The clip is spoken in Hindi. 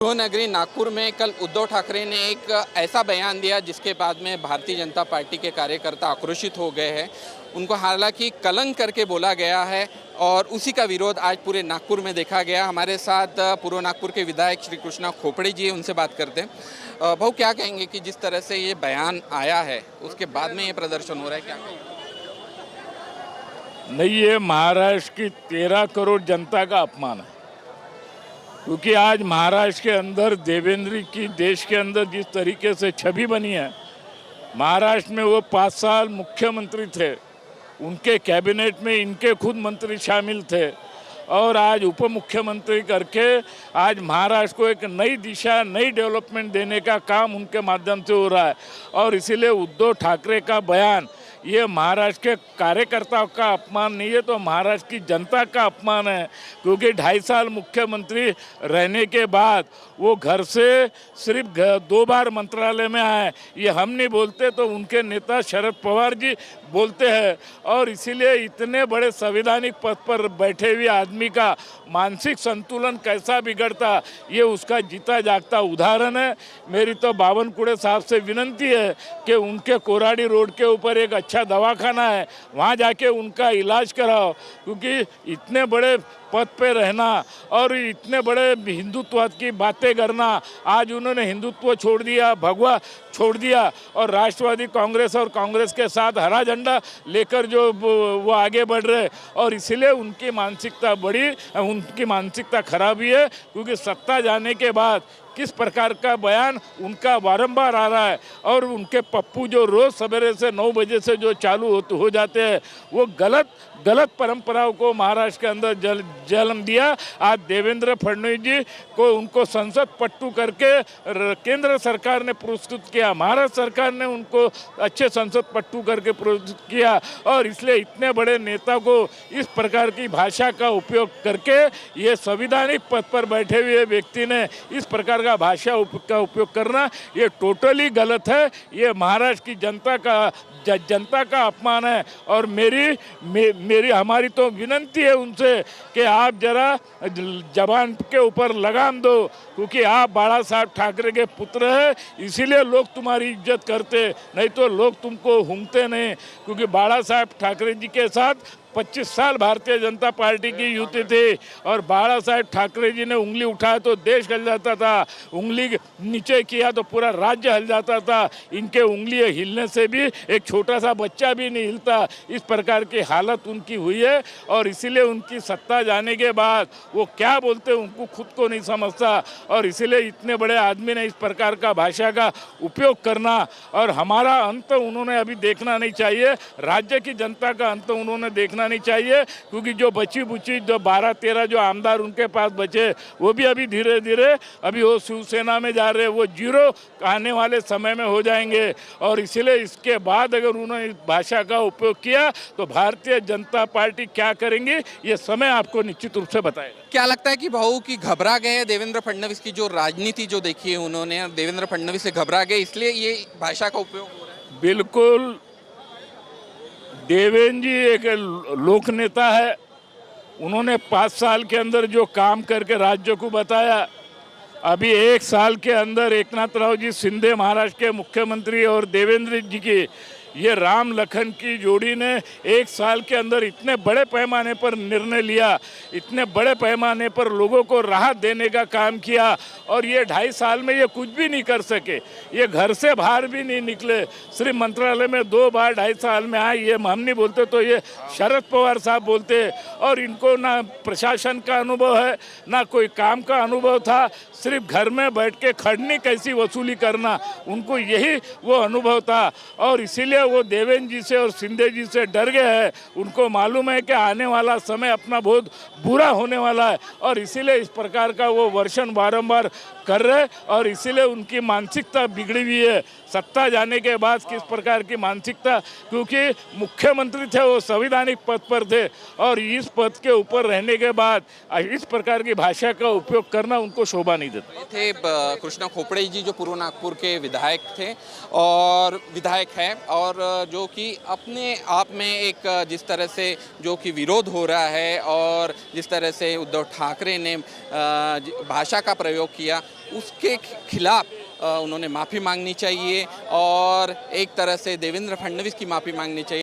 नगरी नागपुर में कल उद्धव ठाकरे ने एक ऐसा बयान दिया जिसके बाद में भारतीय जनता पार्टी के कार्यकर्ता आक्रोशित हो गए हैं। उनको हालांकि कलंक करके बोला गया है और उसी का विरोध आज पूरे नागपुर में देखा गया। हमारे साथ पूर्व नागपुर के विधायक श्री कृष्णा खोपड़े जी हैं, उनसे बात करते हैं। भाऊ, क्या कहेंगे कि जिस तरह से ये बयान आया है उसके बाद में ये प्रदर्शन हो रहा है, क्या कहेंगे? नहीं, ये महाराष्ट्र की 13 करोड़ जनता का अपमान है, क्योंकि आज महाराष्ट्र के अंदर देवेंद्र की देश के अंदर जिस तरीके से छवि बनी है, महाराष्ट्र में वो 5 साल मुख्यमंत्री थे, उनके कैबिनेट में इनके खुद मंत्री शामिल थे और आज उप मुख्यमंत्री करके आज महाराष्ट्र को एक नई दिशा, नई डेवलपमेंट देने का काम उनके माध्यम से हो रहा है। और इसीलिए उद्धव ठाकरे का बयान ये महाराष्ट्र के कार्यकर्ताओं का अपमान नहीं है, तो महाराष्ट्र की जनता का अपमान है, क्योंकि 2.5 साल मुख्यमंत्री रहने के बाद वो घर से सिर्फ 2 बार मंत्रालय में आए। ये हम नहीं बोलते तो उनके नेता शरद पवार जी बोलते हैं। और इसीलिए इतने बड़े संवैधानिक पद पर बैठे हुए आदमी का मानसिक संतुलन कैसा बिगड़ता, ये उसका जीता जागता उदाहरण है। मेरी तो बावनकुड़े साहब से विनंती है कि उनके कोराडी रोड के ऊपर एक अच्छा दवाखाना है, वहाँ जाके उनका इलाज कराओ, क्योंकि इतने बड़े पद पे रहना और इतने बड़े हिंदुत्व की बातें करना, आज उन्होंने हिंदुत्व छोड़ दिया, भगवा छोड़ दिया और राष्ट्रवादी कांग्रेस और कांग्रेस के साथ हरा झंडा लेकर जो वो आगे बढ़ रहे, और इसीलिए उनकी मानसिकता खराब हुई है, क्योंकि सत्ता जाने के बाद किस प्रकार का बयान उनका बारंबार आ रहा है। और उनके पप्पू जो रोज़ सवेरे से 9 बजे से जो चालू हो जाते हैं, वो गलत परंपराओं को महाराष्ट्र के अंदर जन्म दिया। आज देवेंद्र फडणवीस जी को उनको संसद पट्टू करके केंद्र सरकार ने पुरस्कृत किया, महाराष्ट्र सरकार ने उनको अच्छे संसद पट्टू करके पुरस्कृत किया। और इसलिए इतने बड़े नेता को इस प्रकार की भाषा का उपयोग करके ये संवैधानिक पद पर बैठे हुए व्यक्ति ने इस प्रकार का भाषा का उपयोग करना, ये टोटली गलत है। ये महाराष्ट्र की जनता का अपमान है। और हमारी तो विनंती है उनसे कि आप जरा जबान के ऊपर लगाम दो, क्योंकि आप बाला साहब ठाकरे के पुत्र हैं, इसीलिए लोग तुम्हारी इज्जत करते, नहीं तो लोग तुमको घूमते नहीं। क्योंकि बाला साहब ठाकरे जी के साथ 25 साल भारतीय जनता पार्टी की युति थी, और बाला साहेब ठाकरे जी ने उंगली उठाया तो देश हिल जाता था, उंगली नीचे किया तो पूरा राज्य हिल जाता था। इनके उंगली हिलने से भी एक छोटा सा बच्चा भी नहीं हिलता, इस प्रकार की हालत उनकी हुई है। और इसीलिए उनकी सत्ता जाने के बाद वो क्या बोलते उनको खुद को नहीं समझता, और इसीलिए इतने बड़े आदमी ने इस प्रकार का भाषा का उपयोग करना, और हमारा अंत उन्होंने अभी देखना नहीं चाहिए, राज्य की जनता का अंत उन्होंने देखना नहीं चाहिए। क्योंकि जो बची बुची जो 12-13 जो आमदार उनके पास बचे, वो भी अभी धीरे धीरे अभी वो शिवसेना में जा रहे, वो जीरो आने वाले समय में हो जाएंगे। और इसीलिए इसके बाद अगर उन्होंने इस भाषा का उपयोग किया तो भारतीय जनता पार्टी क्या करेंगी, ये समय आपको निश्चित रूप से बताएगा। क्या लगता है कि भाऊ की घबरा गए हैं देवेंद्र फडणवीस की जो राजनीति जो देखी है उन्होंने, देवेंद्र फडणवीस से घबरा गए, इसलिए ये भाषा का उपयोग हो रहा है? बिल्कुल, देवेंद्र जी एक लोक नेता है, उन्होंने 5 साल के अंदर जो काम करके राज्य को बताया। अभी 1 साल के अंदर एकनाथराव जी शिंदे महाराष्ट्र के मुख्यमंत्री और देवेंद्र जी की ये राम लखन की जोड़ी ने 1 साल के अंदर इतने बड़े पैमाने पर निर्णय लिया, इतने बड़े पैमाने पर लोगों को राहत देने का काम किया। और ये 2.5 साल में ये कुछ भी नहीं कर सके, ये घर से बाहर भी नहीं निकले, सिर्फ मंत्रालय में 2 बार 2.5 साल में आए। ये हम नहीं बोलते तो ये शरद पवार साहब बोलते। और इनको ना प्रशासन का अनुभव है, ना कोई काम का अनुभव था, सिर्फ घर में बैठ के खड़नी कैसी वसूली करना, उनको यही वो अनुभव था। और इसीलिए वो देवेंद्र जी से और शिंदे जी से डर गए हैं। उनको मालूम है कि आने वाला समय अपना बहुत बुरा होने वाला है, और इसीलिए इस प्रकार का वो वर्षन बारंबार कर रहे, और इसीलिए उनकी मानसिकता बिगड़ी हुई है। सत्ता जाने के बाद किस प्रकार की मानसिकता, क्योंकि मुख्यमंत्री थे, वो संवैधानिक पद पर थे, और इस पद के ऊपर रहने के बाद इस प्रकार की भाषा का उपयोग करना उनको शोभा नहीं देता। थे कृष्णा खोपड़े जी, जो पूर्व नागपुर के विधायक थे और विधायक है, और और जो कि अपने आप में एक जिस तरह से जो कि विरोध हो रहा है और जिस तरह से उद्धव ठाकरे ने भाषा का प्रयोग किया उसके खिलाफ उन्होंने माफ़ी मांगनी चाहिए और एक तरह से देवेंद्र फडणवीस की माफ़ी मांगनी चाहिए।